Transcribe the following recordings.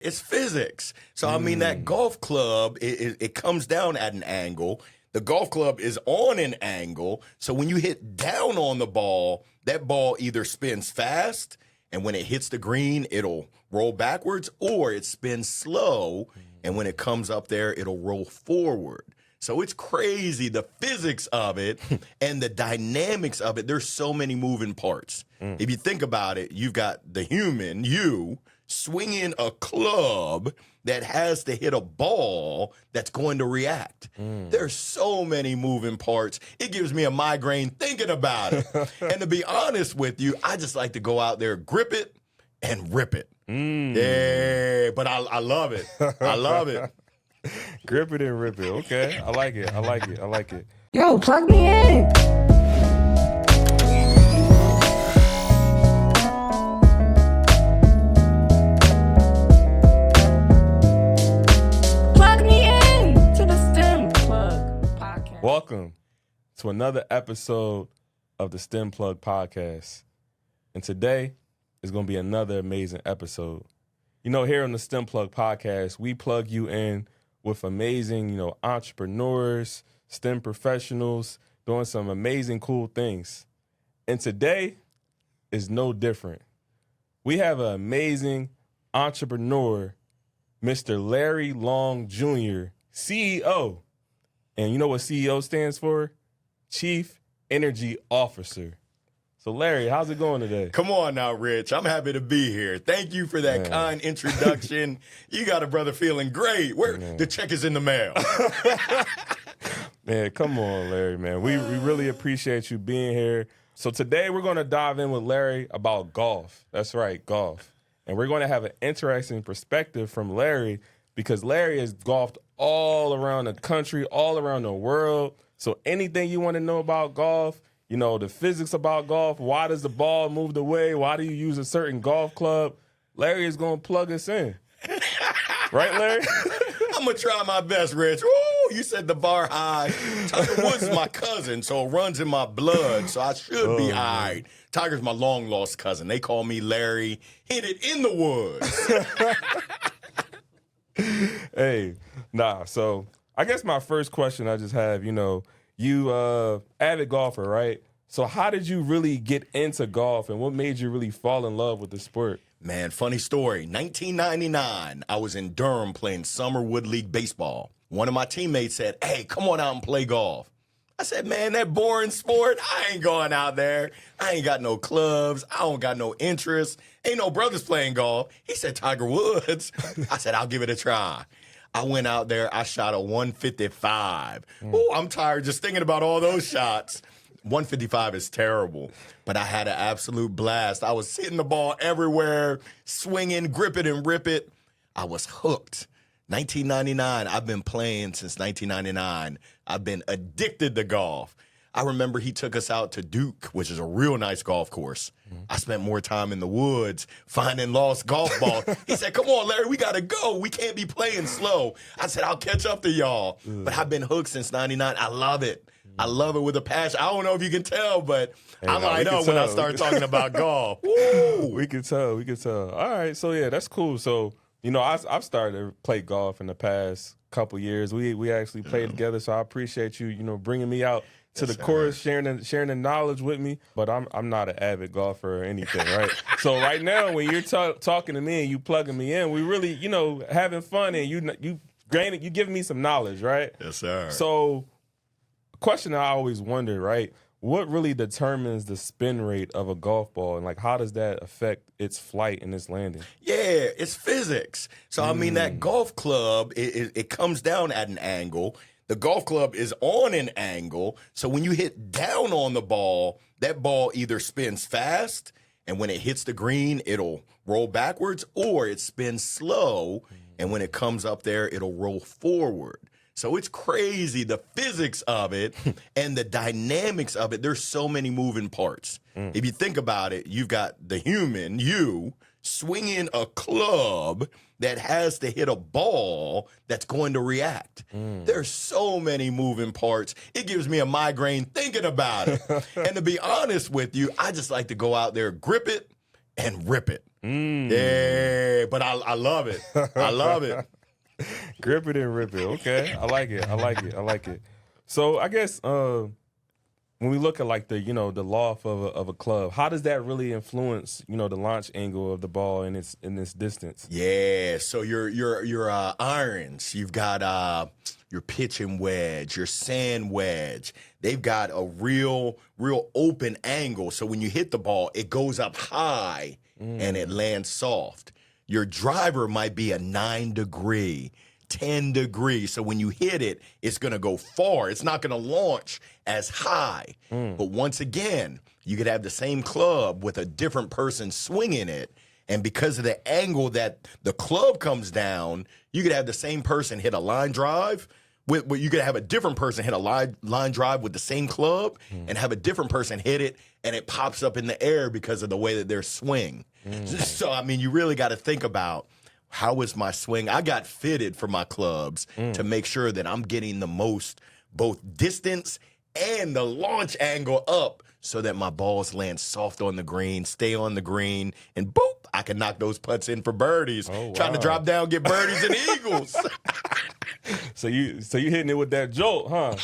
It's physics. So, I mean, that golf club, it comes down at an angle. The golf club is on an angle. So when you hit down on the ball, that ball either spins fast, and when it hits the green, it'll roll backwards, or it spins slow, and when it comes up there, it'll roll forward. So it's crazy, the physics of it and the dynamics of it. There's so many moving parts. If you think about it, you've got the human, you, swinging a club that has to hit a ball that's going to react. There's so many moving parts. It gives me a migraine thinking about it. And to be honest with you, I just like to go out there, grip it, and rip it. Yeah, but I love it. I love it. Grip it and rip it. Okay, I like it. I like it. I like it. Yo, plug me in. Plug me in to the STEM Plug Podcast. Welcome to another episode of the STEM Plug Podcast. And today is going to be another amazing episode. You know, here on the STEM Plug Podcast, we plug you in with amazing, entrepreneurs, STEM professionals doing some amazing, cool things. And today is no different. We have an amazing entrepreneur, Mr. Larry Long Jr., CEO. And you know what CEO stands for? Chief Energy Officer. So, Larry, how's it going today? Come on now, Rich. I'm happy to be here. Thank you for that kind introduction. You got a brother feeling great. The check is in the mail. Man, come on, Larry, man. We really appreciate you being here. So today we're going to dive in with Larry about golf. That's right, golf. And we're going to have an interesting perspective from Larry because Larry has golfed all around the country, all around the world. So anything you want to know about golf, the physics about golf, why does the ball move the way, why do you use a certain golf club, Larry is going to plug us in. Right, Larry? I'm going to try my best, Rich. Woo, you set the bar high. Tiger Woods is my cousin, so it runs in my blood, so I should be all right. Tiger's my long-lost cousin. They call me Larry. Hit it in the woods. So I guess my first question I just have, you avid golfer, right? So how did you really get into golf, and what made you really fall in love with the sport? Man, funny story. 1999, I was in Durham playing summer Wood League baseball. One of my teammates said, "Hey, come on out and play golf." I said, "Man, that boring sport, I ain't going out there. I ain't got no clubs. I don't got no interest. Ain't no brothers playing golf." He said, "Tiger Woods." I said, "I'll give it a try." I went out there. I shot a 155. Oh, I'm tired just thinking about all those shots. 155 is terrible, but I had an absolute blast. I was hitting the ball everywhere, swinging, grip it and rip it. I was hooked. 1999, I've been playing since 1999. I've been addicted to golf. I remember he took us out to Duke, which is a real nice golf course. I spent more time in the woods finding lost golf balls. He said, "Come on, Larry, we got to go. We can't be playing slow." I said, "I'll catch up to y'all." But I've been hooked since 99. I love it. I love it with a passion. I don't know if you can tell, but I light up when I start talking about golf. Woo! We can tell. All right, so yeah, that's cool. So, I've started to play golf in the past couple years. We actually played together, so I appreciate you, bringing me out to the course, sharing the knowledge with me. But I'm not an avid golfer or anything, right? So right now, when you're talking to me and you plugging me in, we really, having fun, and you giving me some knowledge, right? Yes, sir. So, a question I always wonder, right? What really determines the spin rate of a golf ball, and how does that affect its flight and its landing? Yeah, it's physics. So I mean, that golf club, it comes down at an angle. The golf club is on an angle, so when you hit down on the ball, that ball either spins fast, and when it hits the green, it'll roll backwards, or it spins slow, and when it comes up there, it'll roll forward. So it's crazy, the physics of it and the dynamics of it. There's so many moving parts. If you think about it, you've got the human, you, swinging a club that has to hit a ball that's going to react. There's so many moving parts. It gives me a migraine thinking about it. And to be honest with you, I just like to go out there, grip it, and rip it. Yeah, but I love it. I love it. Grip it and rip it. Okay, I like it. So I guess when we look at like the the loft of a club, how does that really influence the launch angle of the ball in this distance? Yeah, so your irons, you've got your pitching wedge, your sand wedge. They've got a real open angle. So when you hit the ball, it goes up high and it lands soft. Your driver might be a 9-degree, 10-degree. So when you hit it, it's going to go far. It's not going to launch as high. But once again, you could have the same club with a different person swinging it. And because of the angle that the club comes down, you could have the same person hit a line drive. You could have a different person hit a line drive with the same club and have a different person hit it, and it pops up in the air because of the way that their swing. So, I mean, you really got to think about, how is my swing? I got fitted for my clubs to make sure that I'm getting the most both distance and the launch angle up so that my balls land soft on the green, stay on the green, and boop, I can knock those putts in for birdies. Oh, wow. Trying to drop down, get birdies and eagles. So you hitting it with that jolt, huh?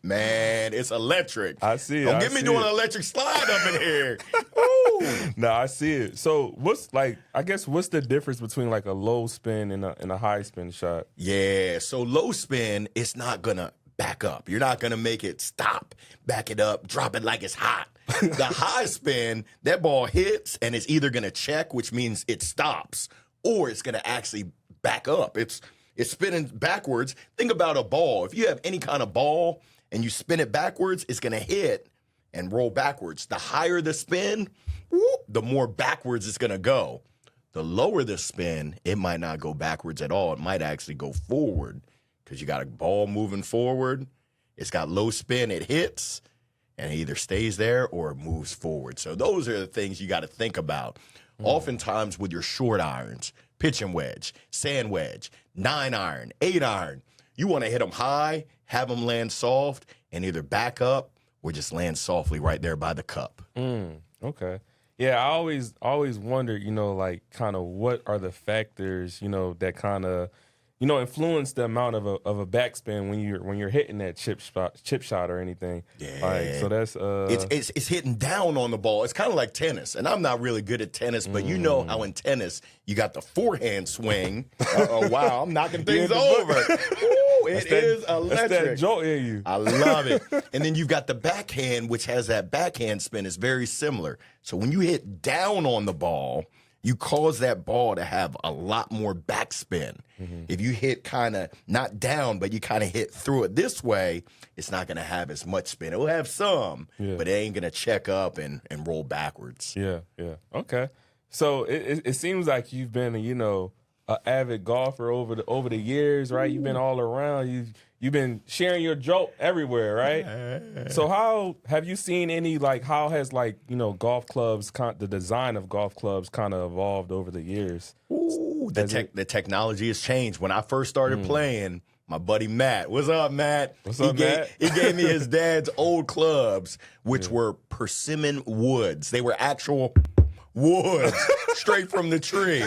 Man, it's electric. I see it. Don't get me doing an electric slide up in here. Ooh. No, I see it. So what's the difference between like a low spin and a high spin shot? Yeah, so low spin, it's not going to back up. You're not going to make it stop, back it up, drop it like it's hot. The high spin, that ball hits and it's either going to check, which means it stops, or it's going to actually back up. It's spinning backwards. Think about a ball. If you have any kind of ball and you spin it backwards, it's going to hit and roll backwards. The higher the spin, the more backwards it's going to go. The lower the spin, it might not go backwards at all. It might actually go forward because you got a ball moving forward. It's got low spin. It hits, and it either stays there or it moves forward. So those are the things you got to think about. Oftentimes with your short irons, pitching wedge, sand wedge, 9-iron, 8-iron, you want to hit them high, have them land soft, and either back up or just land softly right there by the cup. Okay. Yeah, I always wondered, like kind of what are the factors, that kind of, influence the amount of a backspin when you're hitting that chip shot or anything. Yeah. Like, so that's it's hitting down on the ball. It's kind of like tennis, and I'm not really good at tennis, but you know how in tennis you got the forehand swing. Oh wow, I'm knocking things over. Ooh, it is electric. That's that jolt in you. I love it. And then you've got the backhand, which has that backhand spin. It's very similar. So when you hit down on the ball, you cause that ball to have a lot more backspin. If you hit kind of not down, but you kind of hit through it this way, it's not going to have as much spin. It will have some, but it ain't going to check up and roll backwards. Yeah. Okay. So it seems like you've been, an avid golfer over the years, right? You've been all around. You've been sharing your jolt everywhere, right? So how have you seen any, like, how has, like, golf clubs, the design of golf clubs kind of evolved over the years? Ooh, the technology has changed. When I first started playing, my buddy Matt, what's up, Matt? Matt? He gave me his dad's old clubs, which were persimmon woods. They were actual woods, straight from the tree.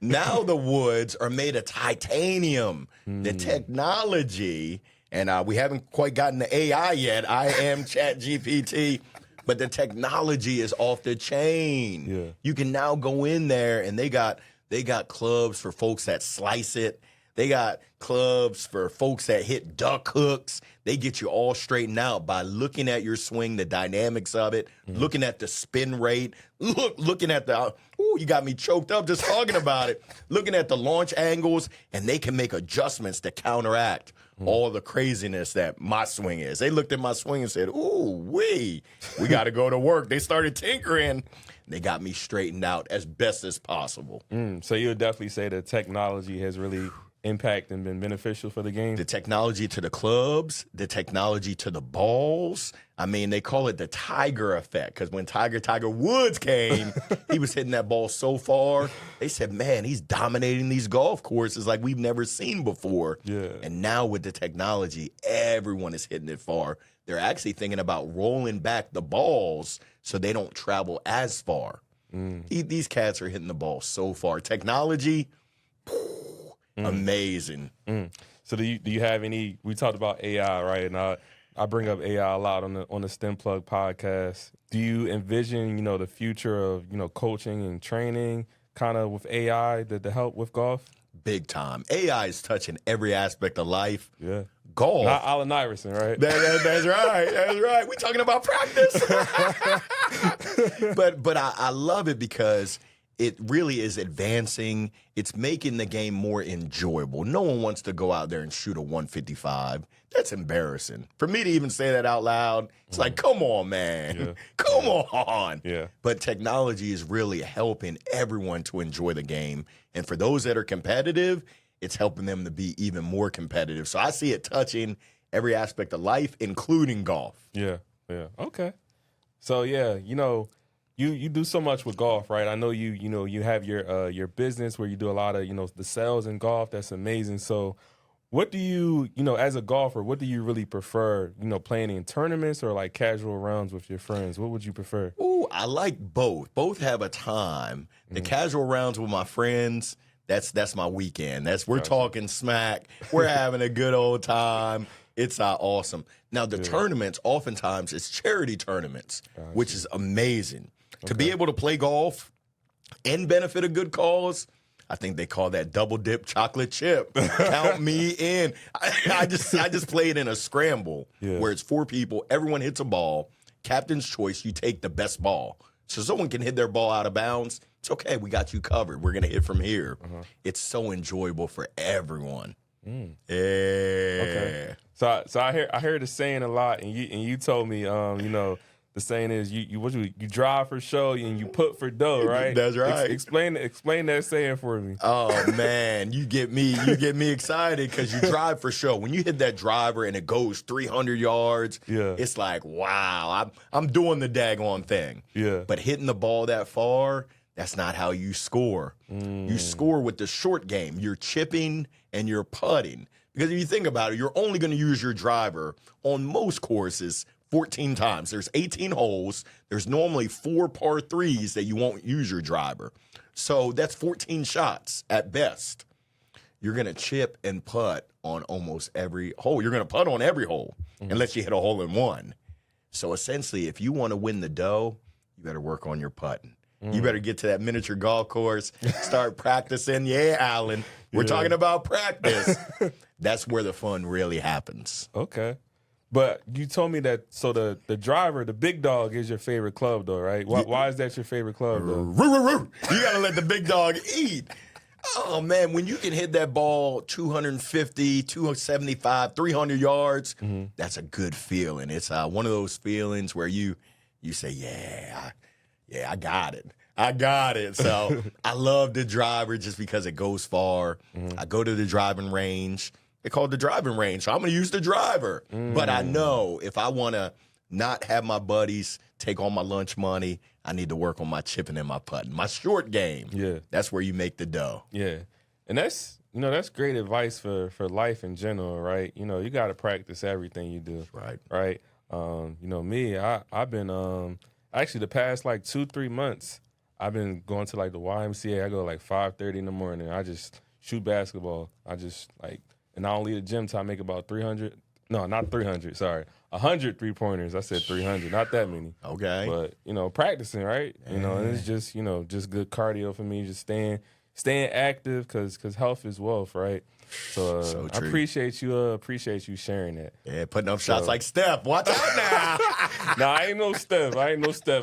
Now the woods are made of titanium. The technology, and we haven't quite gotten the AI yet. I am ChatGPT, but the technology is off the chain. Yeah. You can now go in there, and they got clubs for folks that slice it. They got clubs for folks that hit duck hooks. They get you all straightened out by looking at your swing, the dynamics of it, looking at the spin rate, looking at the, you got me choked up just talking about it, looking at the launch angles, and they can make adjustments to counteract all the craziness that my swing is. They looked at my swing and said, we got to go to work. They started tinkering. They got me straightened out as best as possible. So you would definitely say that technology has really impact and been beneficial for the game? The technology to the clubs, the technology to the balls. I mean, they call it the Tiger effect because when Tiger Woods came, he was hitting that ball so far. They said, man, he's dominating these golf courses like we've never seen before. Yeah. And now with the technology, everyone is hitting it far. They're actually thinking about rolling back the balls so they don't travel as far. These cats are hitting the ball so far. Technology, amazing. So do you have any? We talked about AI, right? And I bring up AI a lot on the STEM Plug podcast. Do you envision the future of coaching and training kind of with AI to help with golf? Big time. AI is touching every aspect of life. Yeah. Golf. Not Allen Iverson, right? That's right. That's right. We're talking about practice. but I love it because it really is advancing. It's making the game more enjoyable. No one wants to go out there and shoot a 155. That's embarrassing. For me to even say that out loud, it's like, come on, man. Yeah. Come on. Yeah. But technology is really helping everyone to enjoy the game. And for those that are competitive, it's helping them to be even more competitive. So I see it touching every aspect of life, including golf. Yeah. Okay. So yeah, you do so much with golf, right? I know you have your business where you do a lot of the sales in golf. That's amazing. So what do you as a golfer, what do you really prefer? Playing in tournaments or like casual rounds with your friends? What would you prefer? Ooh, I like both. Both have a time. The casual rounds with my friends, that's my weekend. We're talking smack. We're having a good old time. It's awesome. Now the tournaments, oftentimes it's charity tournaments, which is amazing. To be able to play golf and benefit a good cause, I think they call that double dip chocolate chip. Count me in. I just played in a scramble where it's 4 people. Everyone hits a ball. Captain's choice. You take the best ball. So someone can hit their ball out of bounds. It's okay. We got you covered. We're gonna hit from here. It's so enjoyable for everyone. Yeah. Okay. So I hear the saying a lot, and you told me the saying is you drive for show and you put for dough, right? That's right. Explain that saying for me. Oh man, you get me excited because you drive for show. When you hit that driver and it goes 300 yards, it's like, wow, I'm doing the daggone thing. Yeah. But hitting the ball that far, that's not how you score. You score with the short game. You're chipping and you're putting. Because if you think about it, you're only going to use your driver on most courses 14 times. There's 18 holes. There's normally 4 par 3s that you won't use your driver. So that's 14 shots at best. You're going to chip and putt on almost every hole. You're going to putt on every hole unless you hit a hole in one. So essentially, if you want to win the dough, you better work on your putting. You better get to that miniature golf course, start practicing. Yeah, Alan, we're talking about practice. That's where the fun really happens. Okay. But you told me that, so the driver, the big dog, is your favorite club, though, right? Why is that your favorite club, though? You got to let the big dog eat. Oh, man, when you can hit that ball 250, 275, 300 yards, that's a good feeling. It's one of those feelings where you say, I got it. I got it. So I love the driver just because it goes far. I go to the driving range. They call it the driving range, so I'm going to use the driver. But I know if I want to not have my buddies take all my lunch money, I need to work on my chipping and my putting, my short game. Yeah. That's where you make the dough. Yeah. And that's great advice for life in general, right? You got to practice everything you do. Right. Right? Me, I've been actually the past like 2-3 months, I've been going to like the YMCA. I go like 5:30 in the morning. I just shoot basketball. And I don't leave the gym till I make about 300. No, not 300. Sorry, 100 3-pointers. I said 300, not that many. Okay. But practicing, right? And it's just just good cardio for me. Just staying active because health is wealth, right? So I appreciate you sharing that. Yeah, putting up shots like Steph. Watch out now. Nah, I ain't no Steph.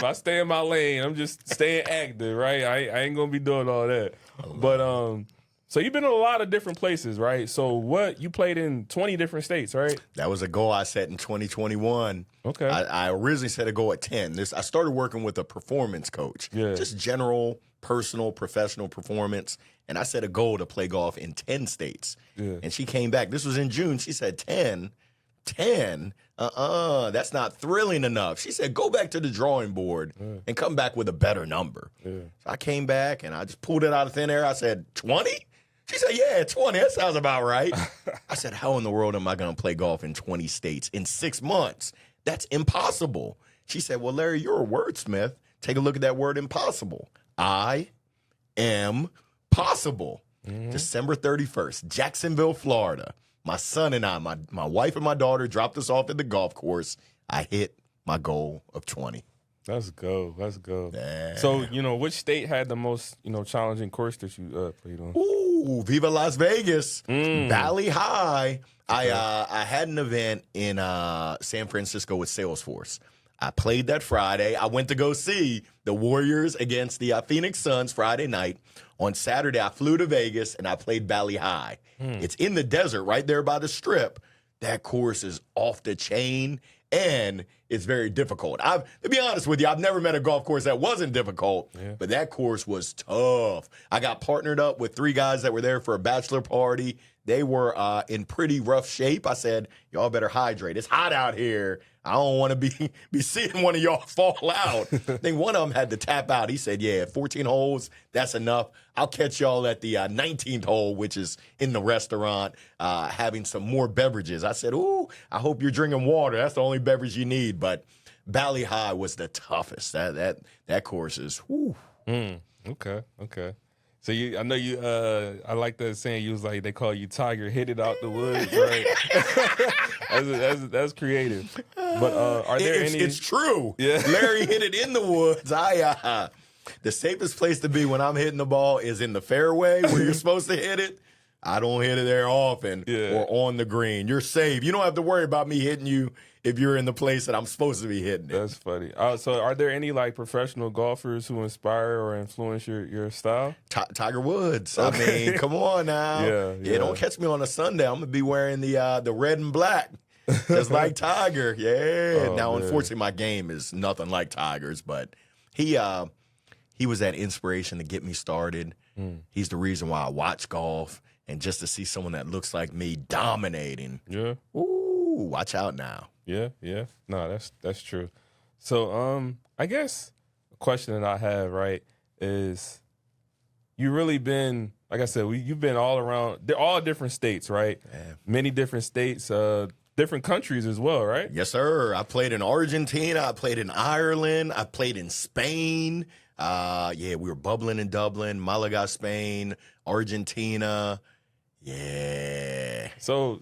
I stay in my lane. I'm just staying active, right? I ain't gonna be doing all that. But so you've been in a lot of different places, right? So you played in 20 different states, right? That was a goal I set in 2021. Okay. I originally set a goal at 10. I started working with a performance coach. Yeah. Just general, personal, professional performance. And I set a goal to play golf in 10 states. Yeah. And she came back. This was in June. She said, 10? That's not thrilling enough. She said, go back to the drawing board and come back with a better number. Yeah. So I came back and I just pulled it out of thin air. I said, 20? She said, yeah, 20. That sounds about right. I said, how in the world am I going to play golf in 20 states in 6 months? That's impossible. She said, well, Larry, you're a wordsmith. take a look at that word impossible. I am possible. December 31st, Jacksonville, Florida. My son and I, my wife and my daughter dropped us off at the golf course. I hit my goal of 20. Let's go. Let's go. Yeah. So, which state had the most, challenging course that you played on? Ooh, Viva Las Vegas, Valley High. I had an event in San Francisco with Salesforce. I played that Friday. I went to go see the Warriors against the Phoenix Suns Friday night. On Saturday, I flew to Vegas, and I played Valley High. It's in the desert right there by the Strip. That course is off the chain, and it's very difficult. To be honest with you, I've never met a golf course that wasn't difficult, but that course was tough. I got partnered up with 3 guys that were there for a bachelor party. They were in pretty rough shape. I said, y'all better hydrate. It's hot out here. I don't want to be seeing one of y'all fall out. I think one of them had to tap out. He said, 14 holes, that's enough. I'll catch y'all at the 19th hole, which is in the restaurant, having some more beverages. I said, ooh, I hope you're drinking water. That's the only beverage you need. But Valley High was the toughest. That course is, whew. Okay. So I know you. I like that saying. You was like, they call you Tiger, hit it out the woods, right? that's creative. But are there any? It's true. Yeah. Or hit it in the woods. The safest place to be when I'm hitting the ball is in the fairway where you're supposed to hit it. I don't hit it there often or on the green. You're safe. You don't have to worry about me hitting you if you're in the place that I'm supposed to be hitting it. That's funny. So are there any professional golfers who inspire or influence your style? Tiger Woods. I mean, come on now. Yeah, don't catch me on a Sunday. I'm going to be wearing the red and black. Just like Tiger. Yeah. Now, man. Unfortunately, my game is nothing like Tiger's, but he was that inspiration to get me started. He's the reason why I watch golf. And just to see someone that looks like me dominating. Yeah. Ooh, watch out now. Yeah. No, that's true. So, I guess a question that I have, right, is you really been, like I said, you've been all around. They're all different states, right? Yeah. Many different states, different countries as well, right? Yes, sir. I played in Argentina. I played in Ireland. I played in Spain. We were bubbling in Dublin, Malaga, Spain, Argentina. Yeah. So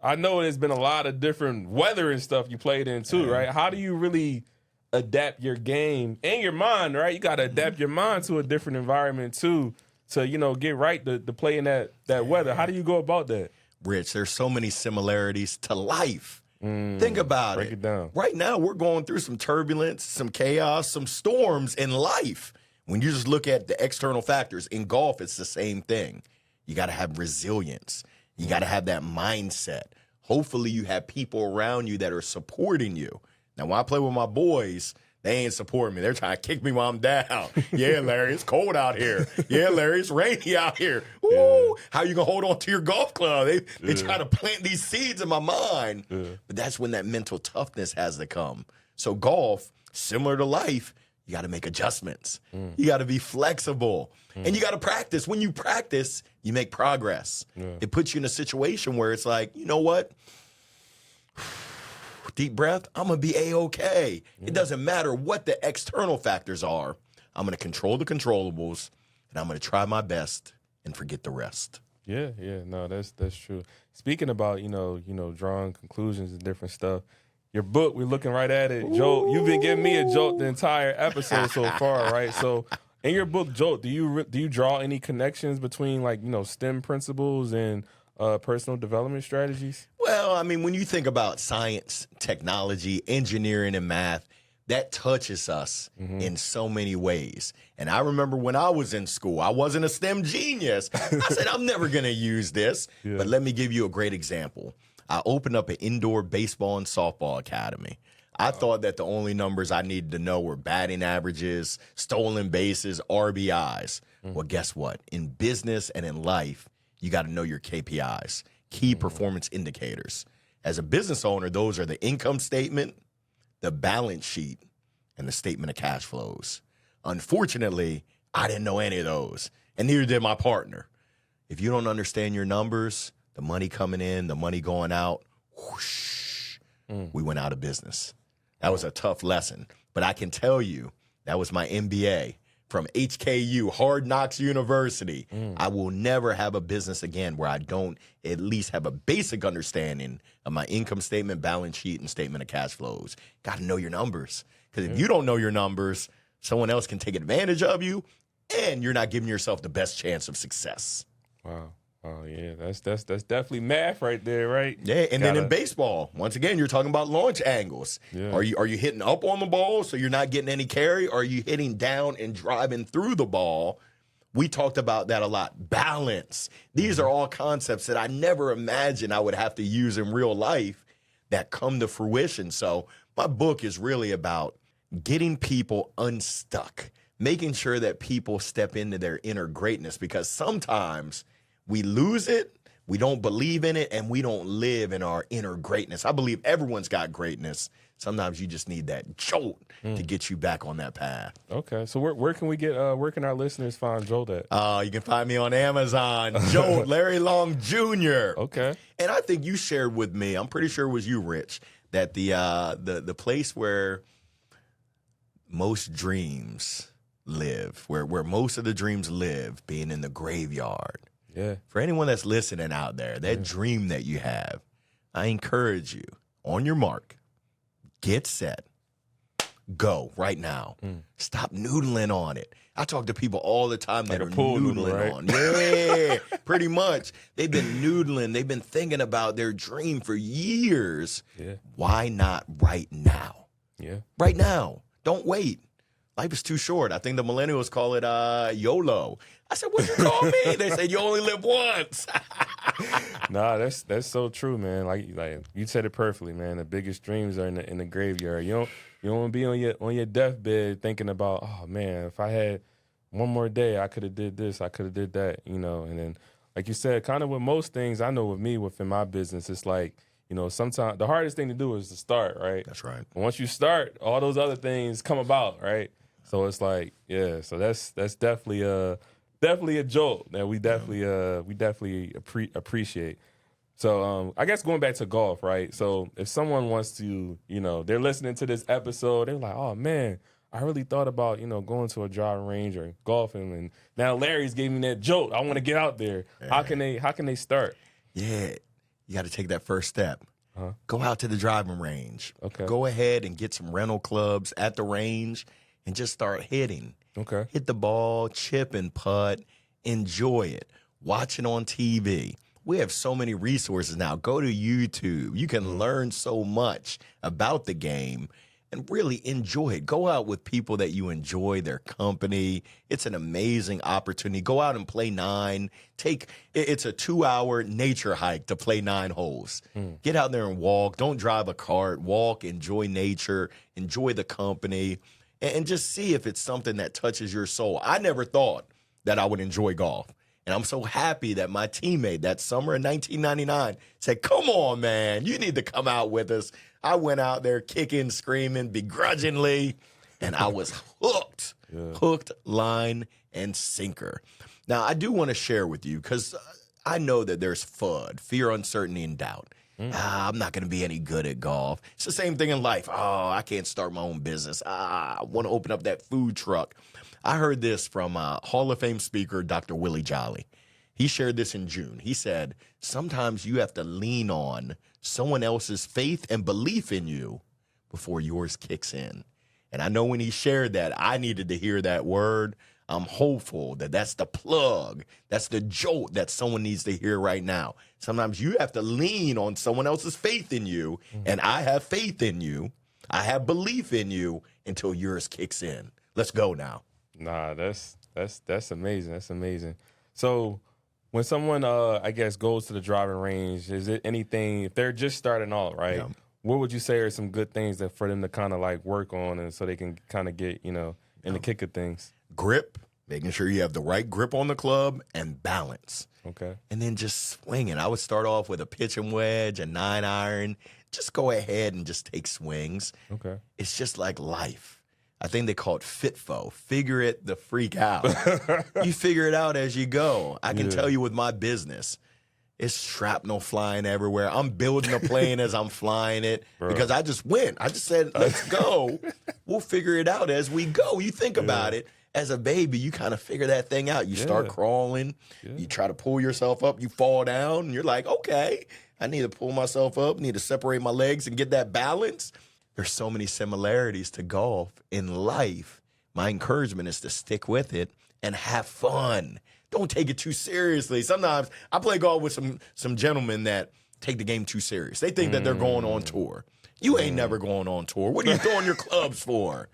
I know there's been a lot of different weather and stuff you played in too, right? How do you really adapt your game and your mind, right? You got to adapt your mind to a different environment too to, get right to play in that weather. How do you go about that? Rich, there's so many similarities to life. Think about Break it down. Right now, we're going through some turbulence, some chaos, some storms in life. When you just look at the external factors, in golf, it's the same thing. You got to have resilience. You got to have that mindset. Hopefully, you have people around you that are supporting you. Now, when I play with my boys, they ain't supporting me. They're trying to kick me while I'm down. Yeah, Larry, it's cold out here. Yeah, Larry, it's rainy out here. Ooh, how you going to hold on to your golf club? They try to plant these seeds in my mind. But that's when that mental toughness has to come. So golf, similar to life, you got to make adjustments. You got to be flexible. And you got to practice. When you practice, you make progress. It puts you in a situation where it's like, you know what? Deep breath, I'm going to be A-okay. It doesn't matter what the external factors are. I'm going to control the controllables, and I'm going to try my best and forget the rest. Yeah, no, that's true. Speaking about, drawing conclusions and different stuff, your book, we're looking right at it. Jolt, you've been giving me a jolt the entire episode so far, right? So in your book, Jolt, do you draw any connections between STEM principles and personal development strategies? Well, I mean, when you think about science, technology, engineering, and math, that touches us in so many ways. And I remember when I was in school, I wasn't a STEM genius. I said, I'm never going to use this. But let me give you a great example. I opened up an indoor baseball and softball academy. I thought that the only numbers I needed to know were batting averages, stolen bases, RBIs. Well, guess what? In business and in life, you got to know your KPIs, key performance indicators. As a business owner, those are the income statement, the balance sheet, and the statement of cash flows. Unfortunately, I didn't know any of those, and neither did my partner. If you don't understand your numbers, the money coming in, the money going out, whoosh, we went out of business. That was a tough lesson. But I can tell you That was my MBA from HKU, Hard Knocks University. I will never have a business again where I don't at least have a basic understanding of my income statement, balance sheet, and statement of cash flows. Got to know your numbers. Because if you don't know your numbers, someone else can take advantage of you, and you're not giving yourself the best chance of success. Wow. Oh yeah, that's definitely math right there, right? Yeah, and then in baseball, once again, you're talking about launch angles. Yeah. Are you hitting up on the ball so you're not getting any carry? Or are you hitting down and driving through the ball? We talked about that a lot. Balance. These are all concepts that I never imagined I would have to use in real life that come to fruition. So my book is really about getting people unstuck, making sure that people step into their inner greatness, because sometimes we lose it, we don't believe in it, and we don't live in our inner greatness. I believe everyone's got greatness. Sometimes you just need that jolt to get you back on that path. Okay, so where can we get? Where can our listeners find Jolt at? You can find me on Amazon, Jolt, Larry Long Jr. Okay, and I think you shared with me, I'm pretty sure it was you, Rich, that the place where most dreams live, where most of the dreams live, being in the graveyard. yeah, For anyone that's listening out there, that dream that you have, I encourage you, on your mark, get set, go right now. Stop noodling on it. I talk to people all the time that Like are a pool noodling noodle, right? on. Yeah, pretty much. They've been noodling. They've been thinking about their dream for years. Yeah. Why not right now? yeah. Right now. Don't wait. Life is too short. I think the millennials call it YOLO. I said, what you call me? They said, you only live once. Nah, that's so true, man. Like you said it perfectly, man. The biggest dreams are in the graveyard. You don't want to be on your deathbed thinking about, oh man, if I had one more day, I could have did this, I could have did that, And then, like you said, kind of with most things, I know with me within my business, it's like, sometimes the hardest thing to do is to start, right? That's right. But once you start, all those other things come about, right? So it's like, yeah. So that's definitely a jolt that we definitely appreciate. So I guess going back to golf, right? So if someone wants to, they're listening to this episode, they're like, oh man, I really thought about, going to a driving range or golfing, and now Larry's gave me that jolt. I want to get out there. Yeah. How can they start? Yeah, you got to take that first step. Go out to the driving range. Okay. Go ahead and get some rental clubs at the range and just start hitting. Okay. Hit the ball, chip and putt, enjoy it. Watch it on TV. We have so many resources now. Go to YouTube. You can learn so much about the game and really enjoy it. Go out with people that you enjoy their company. It's an amazing opportunity. Go out and play 9. It's a 2-hour nature hike to play 9 holes. Get out there and walk. Don't drive a cart. Walk, enjoy nature, enjoy the company, and just see if it's something that touches your soul. I never thought that I would enjoy golf. And I'm so happy that my teammate that summer in 1999 said, come on, man, you need to come out with us. I went out there kicking, screaming, begrudgingly, and I was hooked. Hooked, line, and sinker. Now, I do want to share with you, because I know that there's FUD, fear, uncertainty, and doubt. I'm not going to be any good at golf. It's the same thing in life. Oh, I can't start my own business. I want to open up that food truck. I heard this from Hall of Fame speaker, Dr. Willie Jolly. He shared this in June. He said, sometimes you have to lean on someone else's faith and belief in you before yours kicks in. And I know when he shared that, I needed to hear that word. I'm hopeful that that's the plug. That's the jolt that someone needs to hear right now. Sometimes you have to lean on someone else's faith in you, and I have faith in you. I have belief in you until yours kicks in. Let's go now. Nah, that's amazing. That's amazing. So when someone, I guess, goes to the driving range, is it anything, if they're just starting out, right? Yeah. What would you say are some good things that for them to kind of like work on, and so they can kind of get, in the kick of things? Grip, making sure you have the right grip on the club, and balance. Okay. And then just swinging. I would start off with a pitch and wedge, a 9-iron. Just go ahead and just take swings. Okay. It's just like life. I think they call it FITFO. Figure it the freak out. You figure it out as you go. I can tell you with my business, It's shrapnel flying everywhere. I'm building a plane as I'm flying it because I just went. I just said, let's go. We'll figure it out as we go. You think about it. As a baby, you kind of figure that thing out. You start crawling. You try to pull yourself up. You fall down. And you're like, okay, I need to pull myself up. Need to separate my legs and get that balance. There's so many similarities to golf in life. My encouragement is to stick with it and have fun. Don't take it too seriously. Sometimes I play golf with some gentlemen that take the game too serious. They think that they're going on tour. You ain't never going on tour. What are you throwing your clubs for?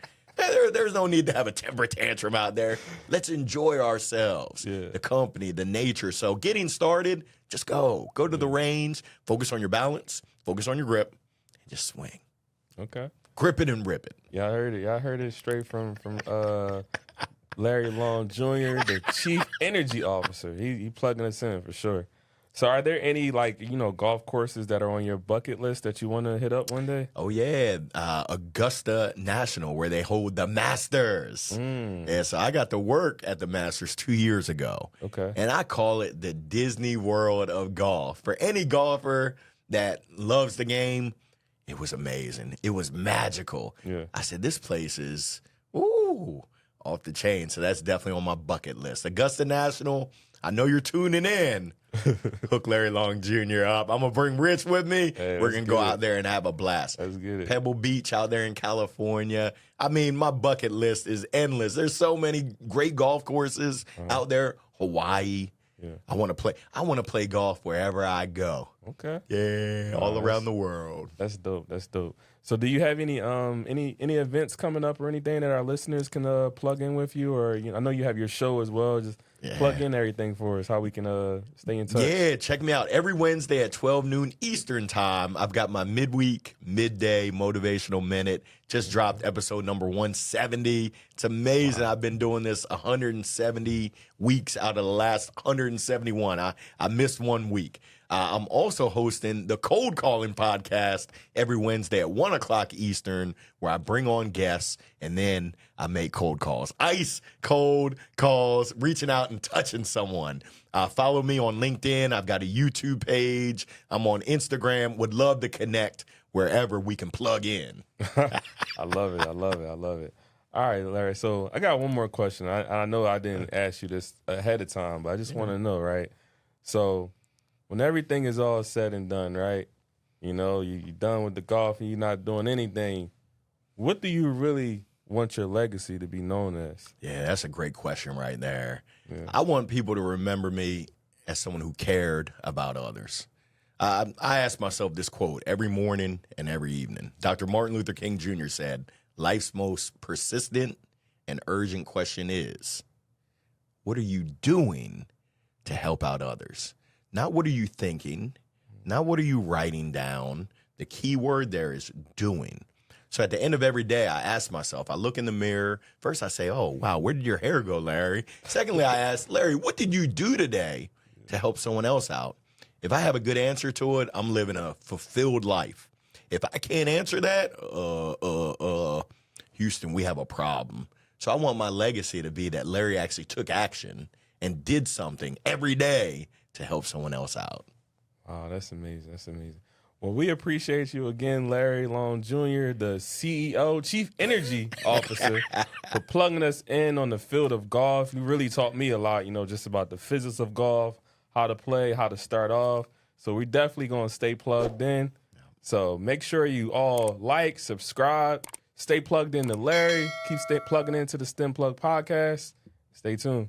There's no need to have a temper tantrum out there. Let's enjoy ourselves, the company, the nature. So getting started, just go. Go to the range, focus on your balance, focus on your grip, and just swing. Okay. Grip it and rip it. Yeah, I heard it. Yeah, I heard it straight from Larry Long Jr., the Chief Energy Officer. He plugging us in for sure. So are there any, golf courses that are on your bucket list that you want to hit up one day? Oh, yeah. Augusta National, where they hold the Masters. Yeah, so I got to work at the Masters 2 years ago. Okay. And I call it the Disney World of golf. For any golfer that loves the game, it was amazing. It was magical. Yeah. I said, this place is, off the chain. So that's definitely on my bucket list. Augusta National, I know you're tuning in. Hook Larry Long Jr. up. I'm going to bring Rich with me. Hey, we're going to go out there and have a blast. Let's get it. Pebble Beach out there in California. I mean, my bucket list is endless. There's so many great golf courses out there. Hawaii. Yeah. I want to play golf wherever I go. Okay. Yeah, all around the world. That's dope. That's dope. So do you have any events coming up or anything that our listeners can plug in with you? Or I know you have your show as well. Just plug in everything for us, how we can stay in touch. Yeah, check me out. Every Wednesday at 12 noon Eastern time, I've got my midday motivational minute. Just dropped episode number 170. It's amazing. Wow. I've been doing this 170 weeks out of the last 171. I missed 1 week. I'm also hosting the Cold Calling podcast every Wednesday at 1 o'clock Eastern, where I bring on guests and then I make cold calls. Ice cold calls, reaching out and touching someone. Follow me on LinkedIn. I've got a YouTube page. I'm on Instagram. Would love to connect wherever we can plug in. I love it. I love it. I love it. All right, Larry. So I got one more question. I know I didn't ask you this ahead of time, but I just want to know, right? So when everything is all said and done, right? You're done with the golf and you're not doing anything. What do you really want your legacy to be known as? Yeah, that's a great question right there. Yeah. I want people to remember me as someone who cared about others. I ask myself this quote every morning and every evening. Dr. Martin Luther King Jr. said, life's most persistent and urgent question is, what are you doing to help out others? Not what are you thinking, not what are you writing down. The key word there is doing. So at the end of every day, I ask myself, I look in the mirror. First, I say, oh, wow, where did your hair go, Larry? Secondly, I ask, Larry, what did you do today to help someone else out? If I have a good answer to it, I'm living a fulfilled life. If I can't answer that, Houston, we have a problem. So I want my legacy to be that Larry actually took action and did something every day to help someone else out. Wow, that's amazing. That's amazing. Well, we appreciate you again, Larry Long Jr., the CEO, Chief Energy Officer, for plugging us in on the field of golf. You really taught me a lot, just about the physics of golf, how to play, how to start off. So we're definitely going to stay plugged in. So make sure you all like, subscribe, stay plugged in to Larry, keep plugging into the STEM Plug Podcast. Stay tuned.